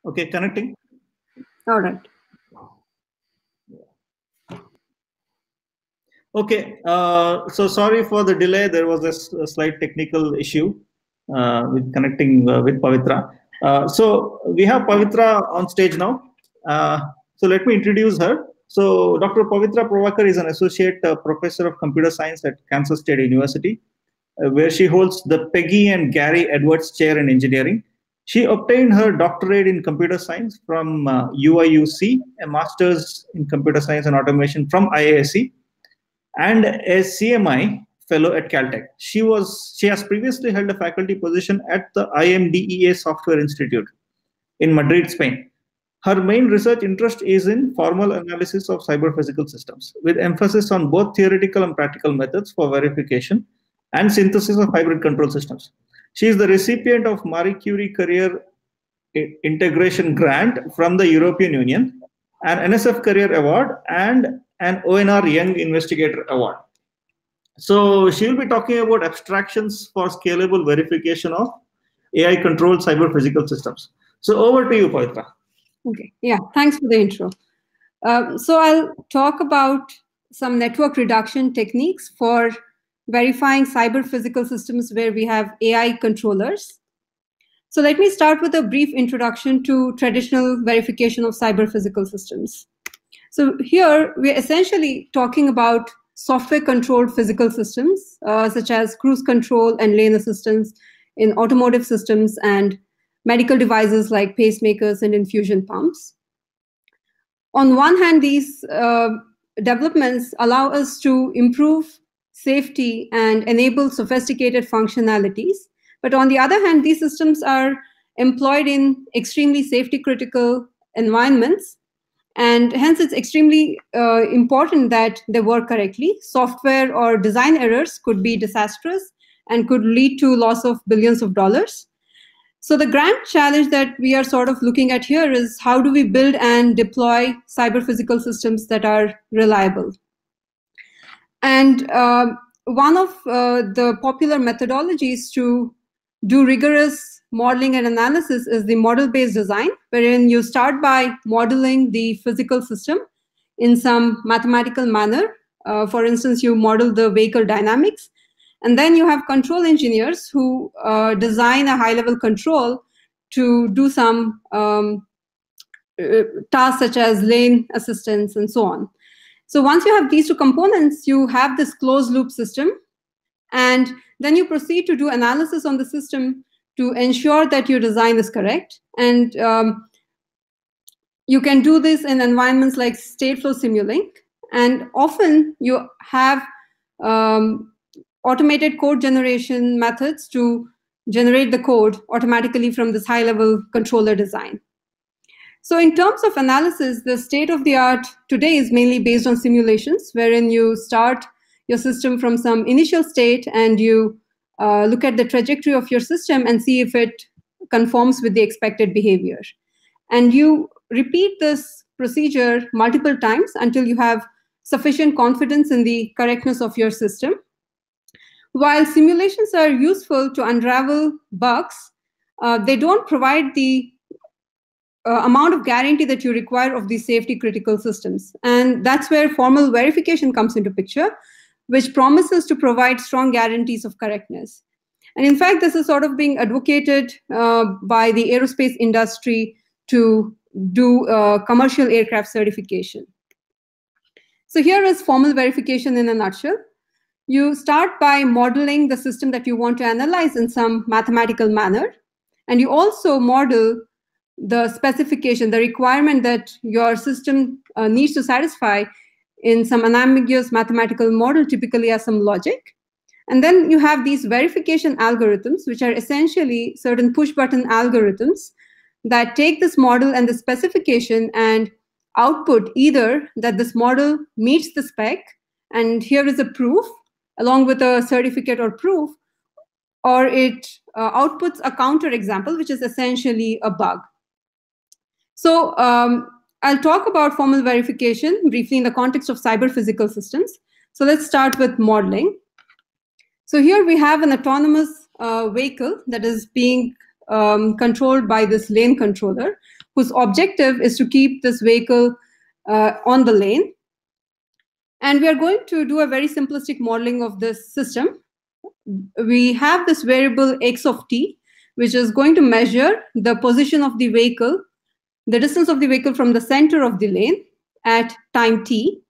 Okay, connecting. All right. Okay, so sorry for the delay. There was a slight technical issue with connecting with Pavithra. So we have Pavithra on stage now. So let me introduce her. So Dr. Pavithra Prabhakar is an associate professor of computer science at Kansas State University, where she holds the Peggy and Gary Edwards Chair in Engineering. She obtained her doctorate in computer science from UIUC, a master's in computer science and automation from IISc, and a CMI fellow at Caltech. She has previously held a faculty position at the IMDEA Software Institute in Madrid, Spain. Her main research interest is in formal analysis of cyber-physical systems, with emphasis on both theoretical and practical methods for verification and synthesis of hybrid control systems. She is the recipient of Marie Curie Career Integration Grant from the European Union, an NSF Career Award, and an ONR Young Investigator Award. So she will be talking about abstractions for scalable verification of AI-controlled cyber-physical systems. So over to you, Pavithra. Okay, yeah, thanks for the intro. So I'll talk about some network reduction techniques for verifying cyber-physical systems where we have AI controllers. So let me start with a brief introduction to traditional verification of cyber-physical systems. So here we're essentially talking about software-controlled physical systems, such as cruise control and lane assistance in automotive systems and medical devices like pacemakers and infusion pumps. On one hand, these developments allow us to improve safety and enable sophisticated functionalities. But on the other hand, these systems are employed in extremely safety-critical environments, and hence it's extremely important that they work correctly. Software or design errors could be disastrous and could lead to loss of billions of dollars. So the grand challenge that we are sort of looking at here is how do we build and deploy cyber-physical systems that are reliable? And one of the popular methodologies to do rigorous modeling and analysis is the model-based design, wherein you start by modeling the physical system in some mathematical manner. For instance, you model the vehicle dynamics, and then you have control engineers who design a high-level control to do some tasks such as lane assistance and so on. So once you have these two components, you have this closed-loop system, and then you proceed to do analysis on the system to ensure that your design is correct. And you can do this in environments like Stateflow Simulink. And often you have automated code generation methods to generate the code automatically from this high-level controller design. So in terms of analysis, the state-of-the-art today is mainly based on simulations, wherein you start your system from some initial state and you look at the trajectory of your system and see if it conforms with the expected behavior. And you repeat this procedure multiple times until you have sufficient confidence in the correctness of your system. While simulations are useful to unravel bugs, they don't provide the amount of guarantee that you require of these safety critical systems. And that's where formal verification comes into picture, which promises to provide strong guarantees of correctness. And in fact, this is sort of being advocated by the aerospace industry to do commercial aircraft certification. So here is formal verification in a nutshell. You start by modeling the system that you want to analyze in some mathematical manner. And you also model the specification, the requirement that your system needs to satisfy in some unambiguous mathematical model, typically as some logic. And then you have these verification algorithms, which are essentially certain push-button algorithms that take this model and the specification and output either that this model meets the spec, and here is a proof, along with a certificate or proof, or it outputs a counterexample, which is essentially a bug. So I'll talk about formal verification briefly in the context of cyber-physical systems. So let's start with modeling. So here we have an autonomous vehicle that is being controlled by this lane controller, whose objective is to keep this vehicle on the lane. And we are going to do a very simplistic modeling of this system. We have this variable x of t, which is going to measure the position of the vehicle, the distance of the vehicle from the center of the lane at time t.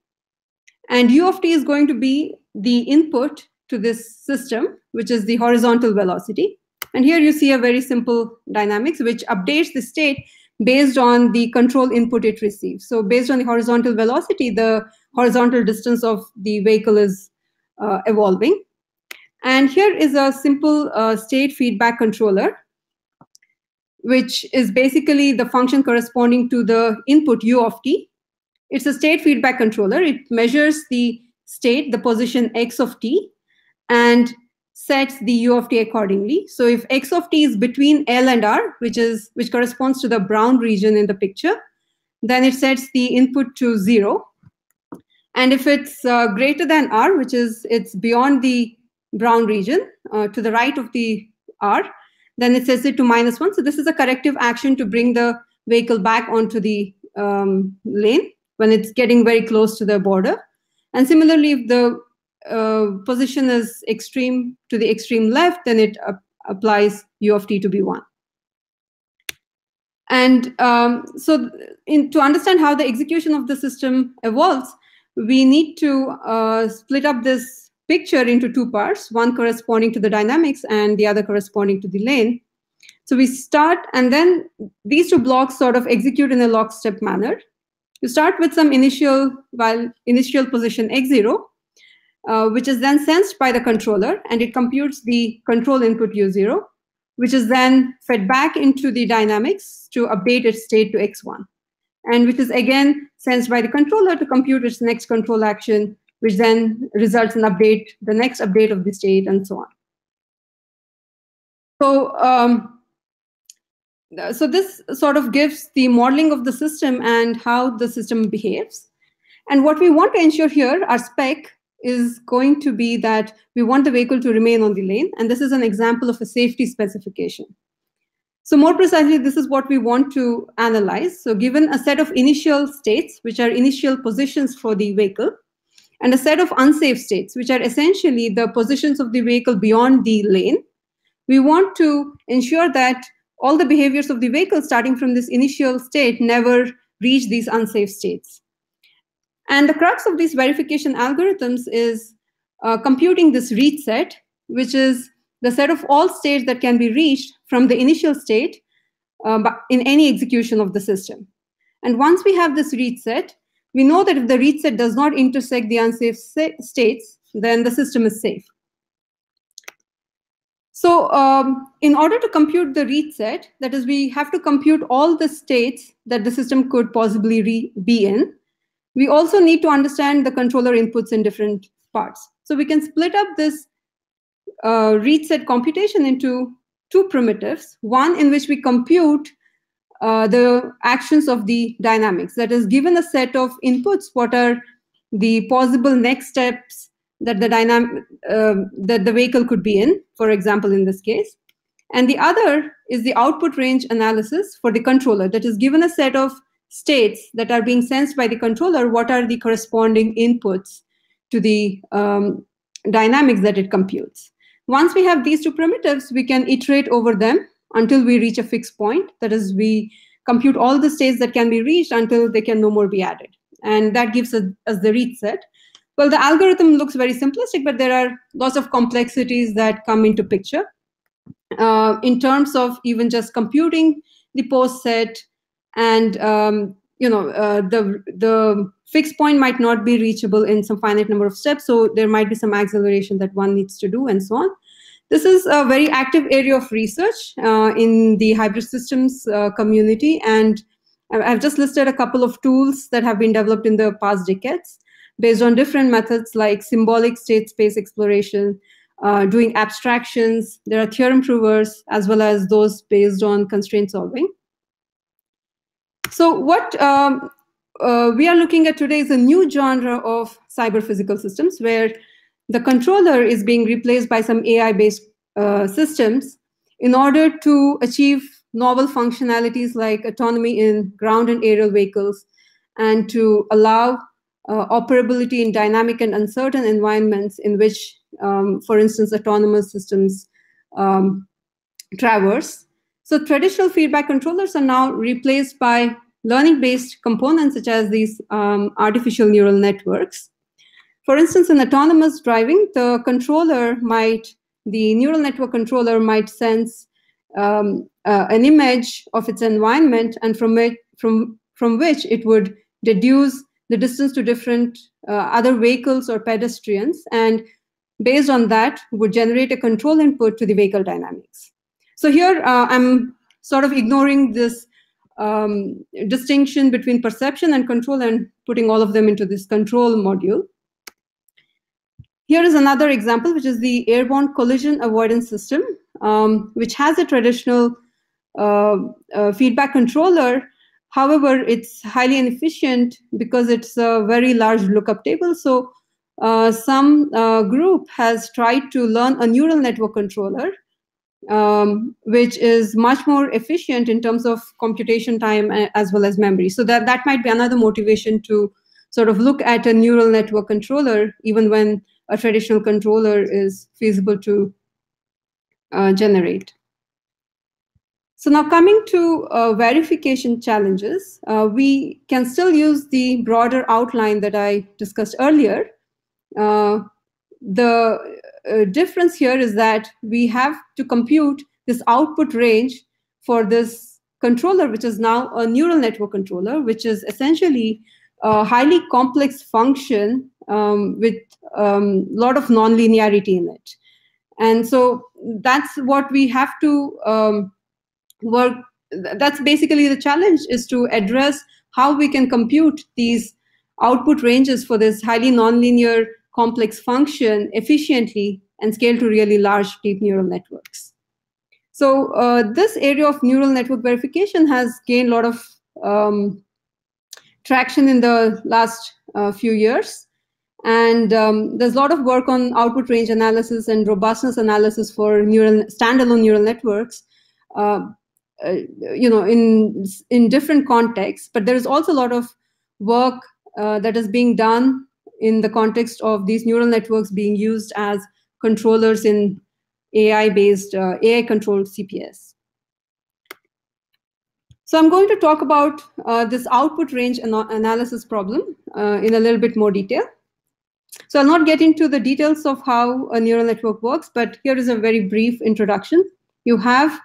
And u of t is going to be the input to this system, which is the horizontal velocity. And here you see a very simple dynamics, which updates the state based on the control input it receives. So based on the horizontal velocity, the horizontal distance of the vehicle is evolving. And here is a simple state feedback controller, which is basically the function corresponding to the input u of t. It's a state feedback controller. It measures the state, the position x of t, and sets the u of t accordingly. So if x of t is between L and R, which corresponds to the brown region in the picture, then it sets the input to 0. And if it's greater than R, which is it's beyond the brown region, to the right of the R, then it sets it to -1. So this is a corrective action to bring the vehicle back onto the lane when it's getting very close to the border. And similarly, if the position is extreme to the extreme left, then it applies u of t to be 1. And to understand how the execution of the system evolves, we need to split up this picture into two parts, one corresponding to the dynamics and the other corresponding to the lane. So we start, and then these two blocks sort of execute in a lockstep manner. You start with some initial position x0, which is then sensed by the controller, and it computes the control input u0, which is then fed back into the dynamics to update its state to x1, and which is again sensed by the controller to compute its next control action, which then results in the next update of the state, and so on. So this sort of gives the modeling of the system and how the system behaves. And what we want to ensure here, our spec, is going to be that we want the vehicle to remain on the lane. And this is an example of a safety specification. So more precisely, this is what we want to analyze. So given a set of initial states, which are initial positions for the vehicle, and a set of unsafe states, which are essentially the positions of the vehicle beyond the lane, we want to ensure that all the behaviors of the vehicle starting from this initial state never reach these unsafe states. And the crux of these verification algorithms is computing this reach set, which is the set of all states that can be reached from the initial state in any execution of the system. And once we have this reach set, we know that if the reach set does not intersect the unsafe states, then the system is safe. So in order to compute the reach set, that is, we have to compute all the states that the system could possibly be in. We also need to understand the controller inputs in different parts. So we can split up this reach set computation into two primitives, one in which we compute the actions of the dynamics. That is, given a set of inputs, what are the possible next steps that the vehicle could be in, for example, in this case. And the other is the output range analysis for the controller. That is, given a set of states that are being sensed by the controller, what are the corresponding inputs to the dynamics that it computes. Once we have these two primitives, we can iterate over them until we reach a fixed point. That is, we compute all the states that can be reached until they can no more be added. And that gives us the reach set. Well, the algorithm looks very simplistic, but there are lots of complexities that come into picture in terms of even just computing the post set, and the fixed point might not be reachable in some finite number of steps, so there might be some acceleration that one needs to do, and so on. This is a very active area of research in the hybrid systems community, and I've just listed a couple of tools that have been developed in the past decades based on different methods like symbolic state space exploration, doing abstractions. There are theorem provers, as well as those based on constraint solving. So what we are looking at today is a new genre of cyber physical systems where the controller is being replaced by some AI-based systems in order to achieve novel functionalities like autonomy in ground and aerial vehicles, and to allow operability in dynamic and uncertain environments in which, for instance, autonomous systems traverse. So traditional feedback controllers are now replaced by learning-based components such as these artificial neural networks. For instance, in autonomous driving, the neural network controller might sense an image of its environment, and from which it would deduce the distance to different other vehicles or pedestrians, and based on that would generate a control input to the vehicle dynamics. So here I'm sort of ignoring this distinction between perception and control and putting all of them into this control module. Here is another example, which is the airborne collision avoidance system, which has a traditional feedback controller. However, it's highly inefficient because it's a very large lookup table. So some group has tried to learn a neural network controller, which is much more efficient in terms of computation time as well as memory. So that might be another motivation to sort of look at a neural network controller, even when a traditional controller is feasible to generate. So now coming to verification challenges, we can still use the broader outline that I discussed earlier. The difference here is that we have to compute this output range for this controller, which is now a neural network controller, which is essentially a highly complex function with a lot of nonlinearity in it. And so that's what we have to work. That's basically the challenge, is to address how we can compute these output ranges for this highly nonlinear complex function efficiently and scale to really large deep neural networks. So this area of neural network verification has gained a lot of traction in the last few years. And there's a lot of work on output range analysis and robustness analysis for standalone neural networks, in different contexts. But there is also a lot of work that is being done in the context of these neural networks being used as controllers in AI-based, AI-controlled CPS. So I'm going to talk about this output range analysis problem in a little bit more detail. So I'll not get into the details of how a neural network works, but here is a very brief introduction. You have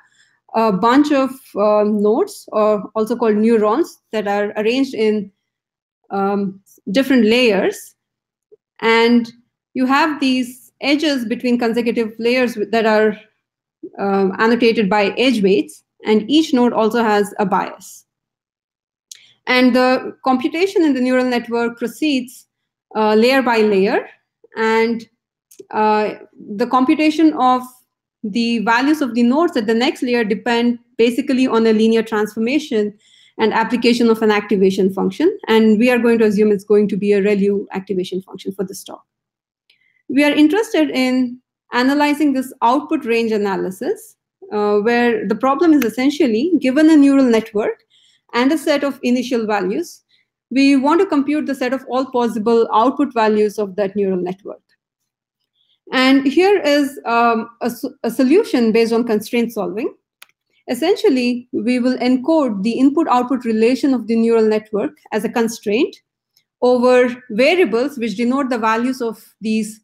a bunch of nodes, or also called neurons, that are arranged in different layers. And you have these edges between consecutive layers that are annotated by edge weights, and each node also has a bias. And the computation in the neural network proceeds layer by layer, and the computation of the values of the nodes at the next layer depend basically on a linear transformation and application of an activation function. And we are going to assume it's going to be a ReLU activation function for this talk. We are interested in analyzing this output range analysis, where the problem is essentially, given a neural network and a set of initial values, we want to compute the set of all possible output values of that neural network. And here is a solution based on constraint solving. Essentially, we will encode the input-output relation of the neural network as a constraint over variables which denote the values of these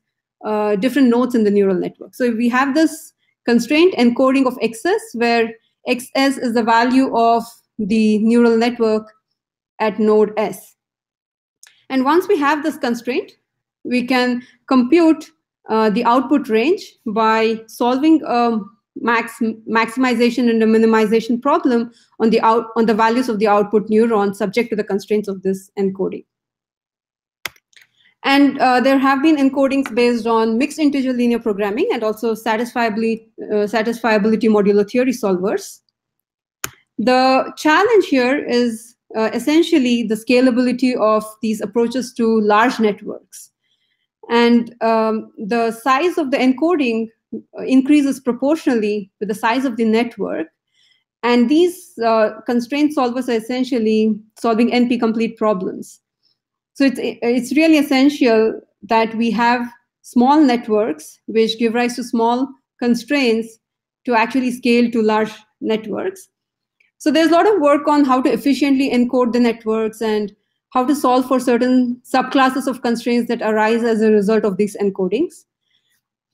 different nodes in the neural network. So we have this constraint encoding of XS, where XS is the value of the neural network at node S. And once we have this constraint, we can compute the output range by solving a maximization and a minimization problem on the values of the output neuron subject to the constraints of this encoding. And there have been encodings based on mixed integer linear programming and also satisfiability modular theory solvers. The challenge here is essentially the scalability of these approaches to large networks. And the size of the encoding increases proportionally with the size of the network. And these constraint solvers are essentially solving NP-complete problems. So it's really essential that we have small networks which give rise to small constraints to actually scale to large networks. So there's a lot of work on how to efficiently encode the networks and how to solve for certain subclasses of constraints that arise as a result of these encodings.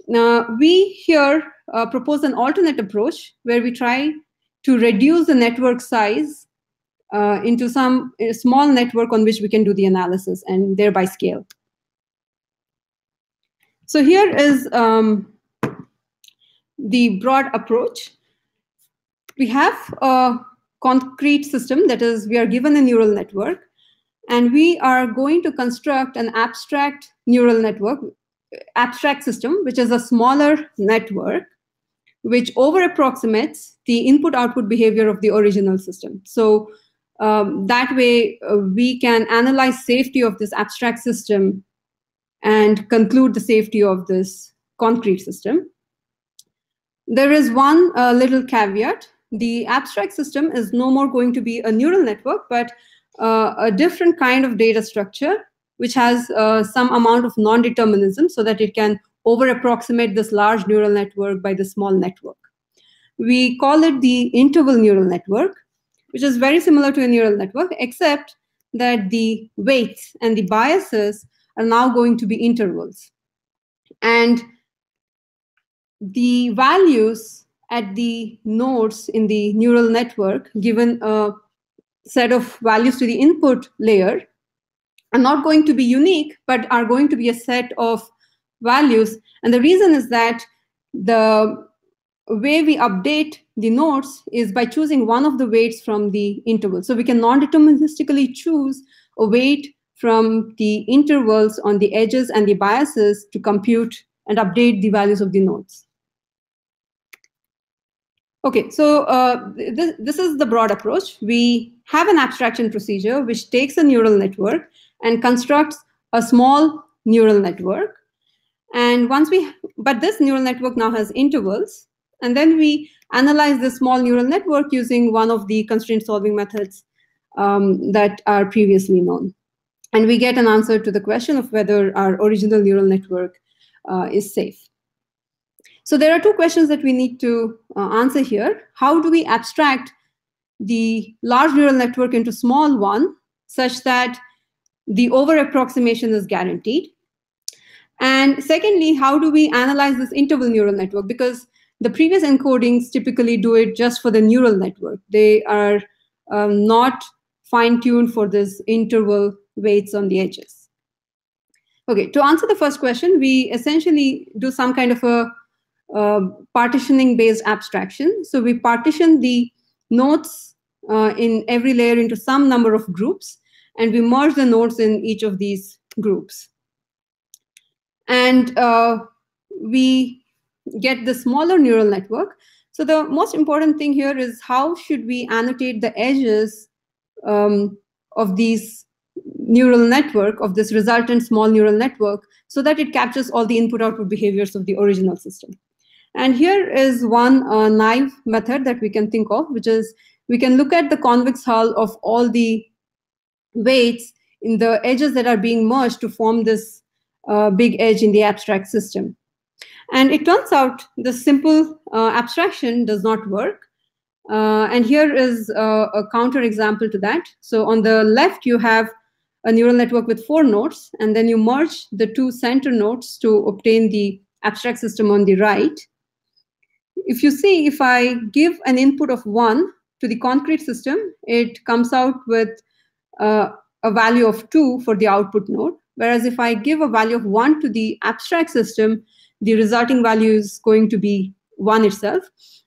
Now, we here propose an alternate approach where we try to reduce the network size into some small network on which we can do the analysis and thereby scale. So here is the broad approach. We have a concrete system, that is, we are given a neural network, and we are going to construct an abstract neural network, abstract system, which is a smaller network, which over-approximates the input-output behavior of the original system. So that way, we can analyze safety of this abstract system and conclude the safety of this concrete system. There is one little caveat. The abstract system is no more going to be a neural network, but a different kind of data structure, which has some amount of non-determinism so that it can over-approximate this large neural network by the small network. We call it the interval neural network, which is very similar to a neural network, except that the weights and the biases are now going to be intervals. And the values at the nodes in the neural network, given a set of values to the input layer, are not going to be unique, but are going to be a set of values. And the reason is that the way we update the nodes is by choosing one of the weights from the interval. So we can non-deterministically choose a weight from the intervals on the edges and the biases to compute and update the values of the nodes. Okay, so this is the broad approach. We have an abstraction procedure which takes a neural network and constructs a small neural network. And but this neural network now has intervals. And then we analyze the small neural network using one of the constraint solving methods that are previously known. And we get an answer to the question of whether our original neural network is safe. So there are two questions that we need to answer here. How do we abstract the large neural network into small one such that the over-approximation is guaranteed? And secondly, how do we analyze this interval neural network? Because the previous encodings typically do it just for the neural network. They are not fine-tuned for this interval weights on the edges. Okay, to answer the first question, we essentially do some kind of a partitioning-based abstraction. So we partition the nodes in every layer into some number of groups, and we merge the nodes in each of these groups. And we get the smaller neural network. So the most important thing here is how should we annotate the edges of these neural network, of this resultant small neural network, so that it captures all the input-output behaviors of the original system. And here is one naive method that we can think of, which is we can look at the convex hull of all the weights in the edges that are being merged to form this big edge in the abstract system. And it turns out the simple abstraction does not work. And here is a counter example to that. So on the left, you have a neural network with 4 nodes, and then you merge the 2 center nodes to obtain the abstract system on the right. If you see, if I give an input of 1 to the concrete system, it comes out with a value of 2 for the output node. Whereas if I give a value of 1 to the abstract system, the resulting value is going to be 1 itself.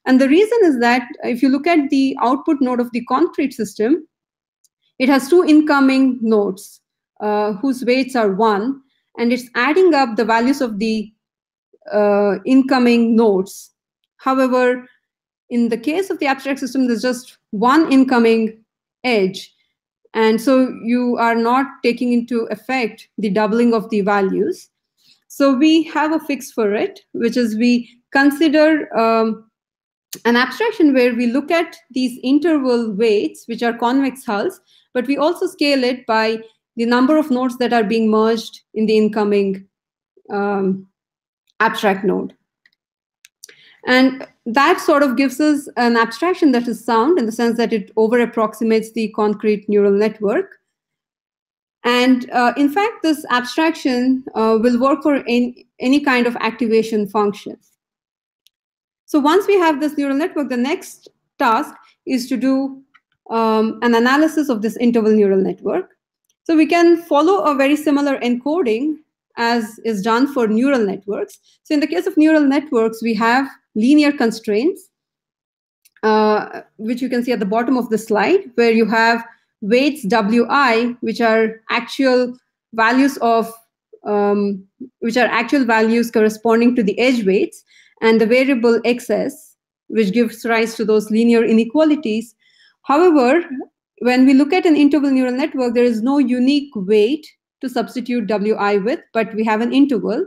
And the reason is that if you look at the output node of the concrete system, it has 2 incoming nodes whose weights are 1, and it's adding up the values of the incoming nodes. However, in the case of the abstract system, there's just 1 incoming edge. And so you are not taking into effect the doubling of the values. So we have a fix for it, which is we consider an abstraction where we look at these interval weights, which are convex hulls, but we also scale it by the number of nodes that are being merged in the incoming abstract node. And that sort of gives us an abstraction that is sound in the sense that it over-approximates the concrete neural network. And in fact, this abstraction will work for any kind of activation function. So once we have this neural network, the next task is to do an analysis of this interval neural network. So we can follow a very similar encoding as is done for neural networks. So in the case of neural networks, we have linear constraints, which you can see at the bottom of the slide, where you have weights wi, which are actual values of corresponding to the edge weights, and the variable xs, which gives rise to those linear inequalities. However, when we look at an interval neural network, there is no unique weight to substitute wi with, but we have an interval.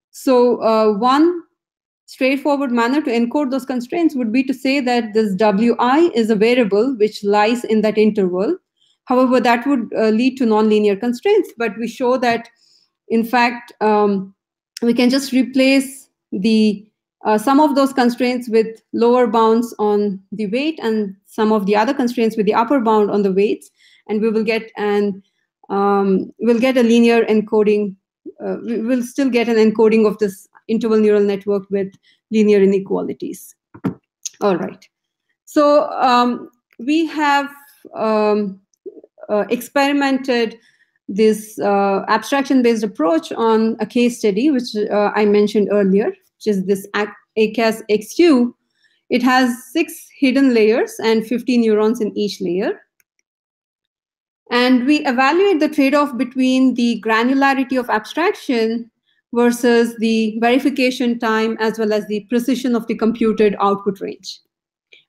So one straightforward manner to encode those constraints would be to say that this wi is a variable which lies in that interval. However, that would lead to nonlinear constraints, but we show that, in fact, we can just replace the some of those constraints with lower bounds on the weight and some of the other constraints with the upper bound on the weights, and we will get we'll get a linear encoding. We will still get an encoding of this interval neural network with linear inequalities. All right. So we have experimented this abstraction-based approach on a case study, which I mentioned earlier, which is this ACAS XU. It has 6 hidden layers and 50 neurons in each layer. And we evaluate the trade-off between the granularity of abstraction versus the verification time as well as the precision of the computed output range.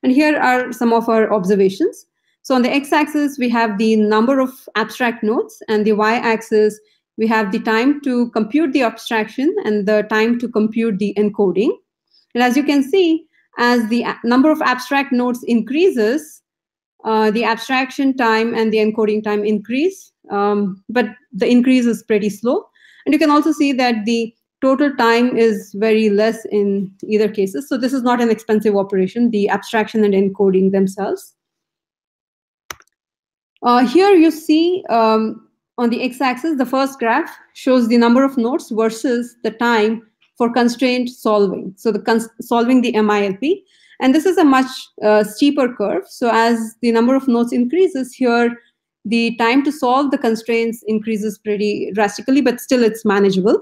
And here are some of our observations. So on the x-axis, we have the number of abstract nodes, and the y-axis, we have the time to compute the abstraction and the time to compute the encoding. And as you can see, as the number of abstract nodes increases, the abstraction time and the encoding time increase, but the increase is pretty slow. And you can also see that the total time is very less in either cases. So this is not an expensive operation, the abstraction and encoding themselves. Here you see on the x-axis, the first graph shows the number of nodes versus the time for constraint solving. So solving the MILP. And this is a much steeper curve. So as the number of nodes increases here, the time to solve the constraints increases pretty drastically, but still it's manageable.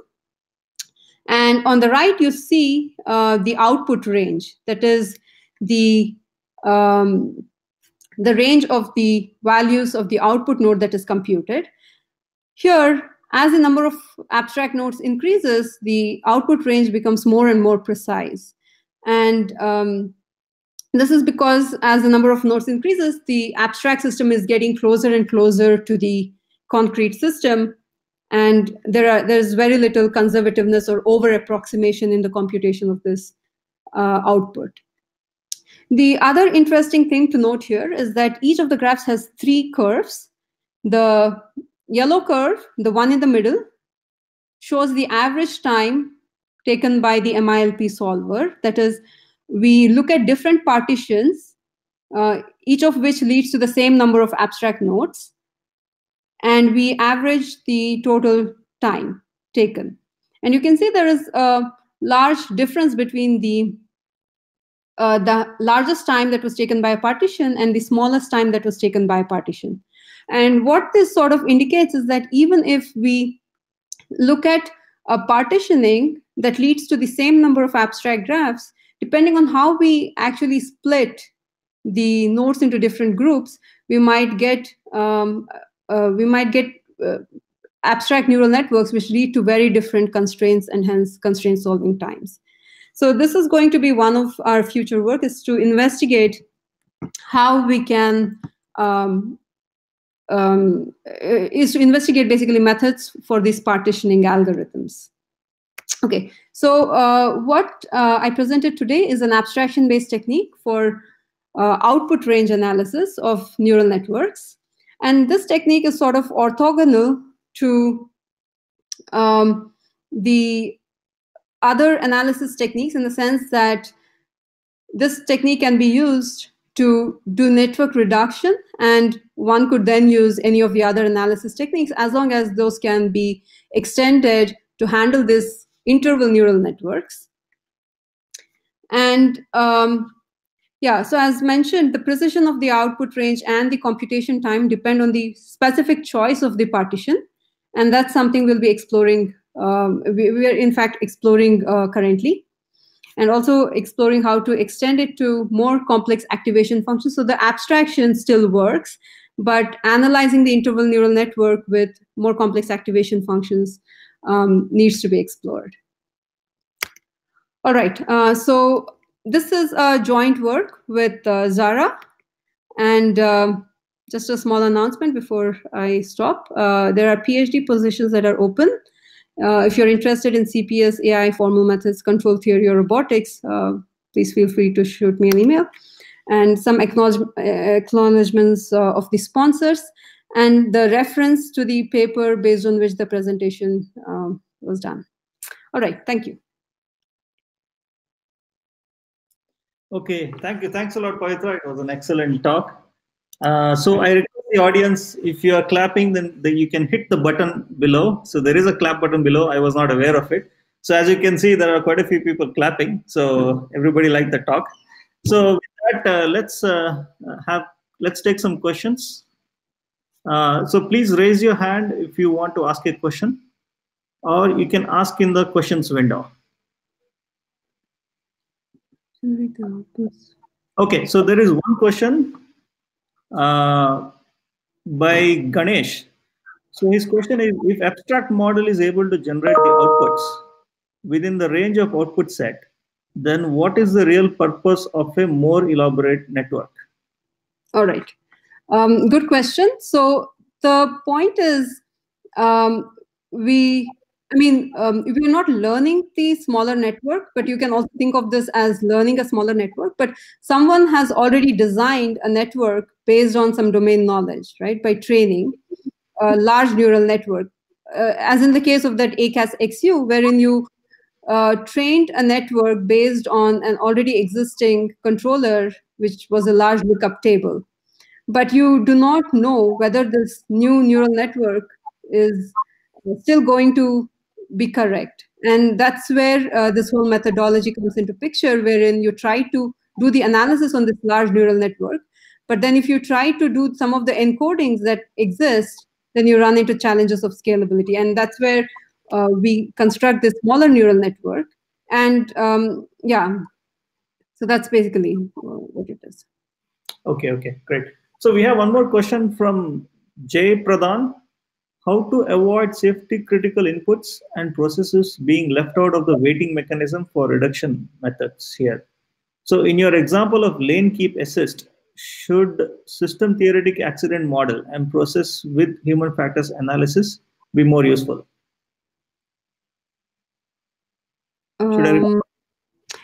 And on the right, you see the output range. That is the range of the values of the output node that is computed. Here, as the number of abstract nodes increases, the output range becomes more and more precise. And this is because as the number of nodes increases, the abstract system is getting closer and closer to the concrete system. And there's very little conservativeness or over-approximation in the computation of this output. The other interesting thing to note here is that each of the graphs has 3 curves. The yellow curve, the one in the middle, shows the average time taken by the MILP solver. That is, we look at different partitions, each of which leads to the same number of abstract nodes, and we average the total time taken. And you can see there is a large difference between the largest time that was taken by a partition and the smallest time that was taken by a partition. And what this sort of indicates is that even if we look at a partitioning that leads to the same number of abstract graphs, depending on how we actually split the nodes into different groups, we might get abstract neural networks which lead to very different constraints and hence constraint solving times. So this is going to be one of our future work, is to investigate how we can basically methods for these partitioning algorithms. Okay, so what I presented today is an abstraction-based technique for output range analysis of neural networks. And this technique is sort of orthogonal to the other analysis techniques, in the sense that this technique can be used to do network reduction, and one could then use any of the other analysis techniques as long as those can be extended to handle this interval neural networks. And yeah, so as mentioned, the precision of the output range and the computation time depend on the specific choice of the partition. And that's something we'll be exploring. We are in fact exploring currently, and also exploring how to extend it to more complex activation functions. So the abstraction still works, but analyzing the interval neural network with more complex activation functions needs to be explored. All right, so this is a joint work with Zara, and just a small announcement before I stop. There are PhD positions that are open. If you're interested in CPS, AI, formal methods, control theory, or robotics, please feel free to shoot me an email. And some acknowledgements of the sponsors, and the reference to the paper based on which the presentation was done. All right, thank you. Okay, thank you. Thanks a lot, Pavithra. It was an excellent talk. So I request the audience, if you are clapping, then you can hit the button below. So there is a clap button below. I was not aware of it. So as you can see, there are quite a few people clapping. So everybody liked the talk. So with that, let's take some questions. So please raise your hand if you want to ask a question, or you can ask in the questions window. Okay, so there is one question by Ganesh. So his question is, if abstract model is able to generate the outputs within the range of output set, then what is the real purpose of a more elaborate network? All right, good question. So the point is, we're not learning the smaller network, but you can also think of this as learning a smaller network. But someone has already designed a network based on some domain knowledge, right, by training a large neural network, as in the case of that ACAS-XU, wherein you trained a network based on an already existing controller, which was a large lookup table. But you do not know whether this new neural network is still going to be correct. And that's where this whole methodology comes into picture, wherein you try to do the analysis on this large neural network. But then if you try to do some of the encodings that exist, then you run into challenges of scalability. And that's where we construct this smaller neural network. And yeah, so that's basically what it is. Okay, great. So we have one more question from Jay Pradhan. How to avoid safety critical inputs and processes being left out of the weighting mechanism for reduction methods here. So in your example of lane keep assist, should system theoretic accident model and process with human factors analysis be more useful?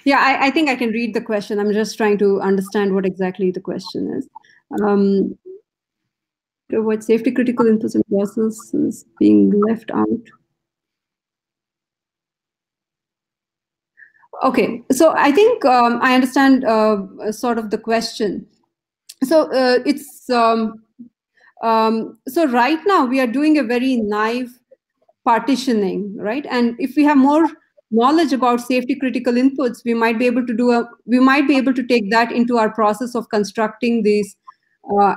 Yeah, I think I can read the question. I'm just trying to understand what exactly the question is. What safety critical inputs and processes being left out? Okay, so I think I understand sort of the question. So it's so right now we are doing a very naive partitioning, right? And if we have more knowledge about safety critical inputs, we might be able to take that into our process of constructing these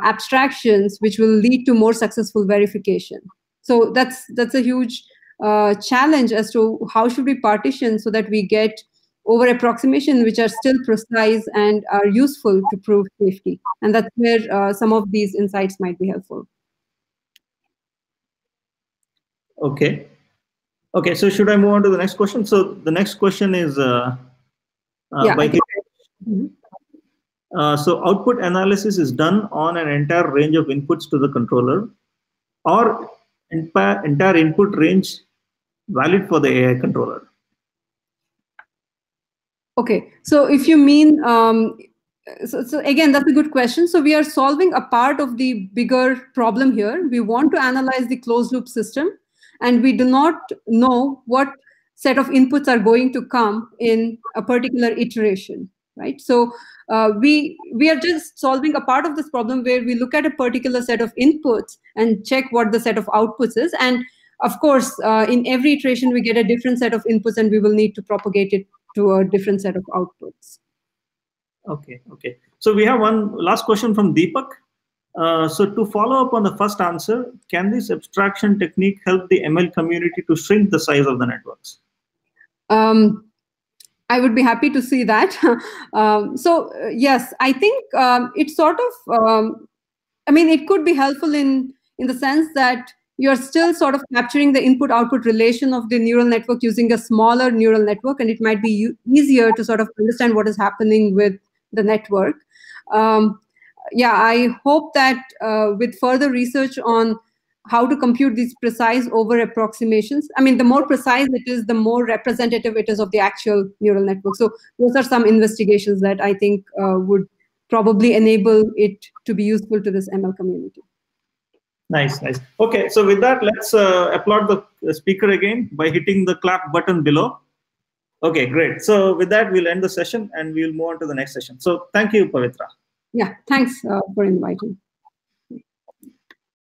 abstractions, which will lead to more successful verification. So that's a huge challenge as to how should we partition so that we get over approximation which are still precise and are useful to prove safety. And that's where some of these insights might be helpful. Okay, so should I move on to the next question? So the next question is by so output analysis is done on an entire range of inputs to the controller, or entire input range valid for the AI controller? Okay, so if you mean, so again, that's a good question. So we are solving a part of the bigger problem here. We want to analyze the closed loop system, and we do not know what set of inputs are going to come in a particular iteration, right? So we are just solving a part of this problem where we look at a particular set of inputs and check what the set of outputs is. And of course, in every iteration, we get a different set of inputs, and we will need to propagate it to a different set of outputs. Okay. So we have one last question from Deepak. So to follow up on the first answer, can this abstraction technique help the ML community to shrink the size of the networks? I would be happy to see that. Yes, I think it's sort of, it could be helpful in the sense that you're still sort of capturing the input-output relation of the neural network using a smaller neural network, and it might be easier to sort of understand what is happening with the network. I hope that with further research on how to compute these precise over approximations, the more precise it is, the more representative it is of the actual neural network. So those are some investigations that I think would probably enable it to be useful to this ML community. Nice. Okay, so with that, let's applaud the speaker again by hitting the clap button below. Okay, great. So with that, we'll end the session and we'll move on to the next session. So thank you, Pavithra. Yeah, thanks for inviting.